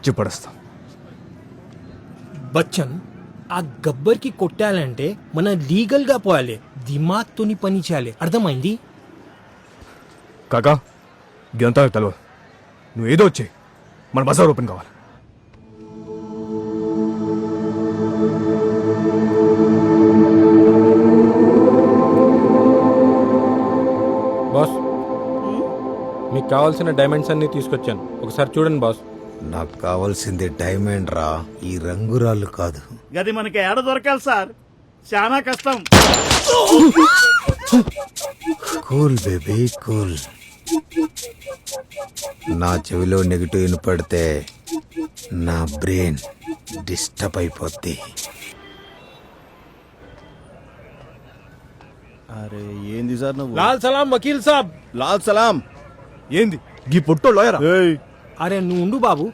చెప్పడేస్తాం. బచ్చన్, ఆ గబ్బర్కి కొట్టాలంటే మన లీగల్గా పోవాలి, దిమాగ్తోని పని చేయాలి, అర్థమైంది? కాకా ఇదంతా తెలియదు. నువ్వు ఏదో వచ్చే మన బజార్ ఓపెన్ కావాలి. బాస్, మీకు కావాల్సిన డైమండ్స్ అన్ని తీసుకొచ్చాను, ఒకసారి చూడండి బాస్. నాకు కావాల్సింది డైమండ్ రా, ఈ రంగురాళ్ళు కాదు. గది మనకి ఏడ దొరకాలి సార్, చాలా కష్టం. Cool baby cool. నా చెవిలో నెగిటివ్ వినపడితే నా బ్రెయిన్ డిస్టర్బ్ అయిపోద్ది. అరే ఏంది సార్ నువ్వు? లాల్ సలాం వకీల్ సాబ్. లాల్ సలాం. ఏంది ఈ పొట్టో లాయరా? అరే నువ్వు ఉండు బాబు.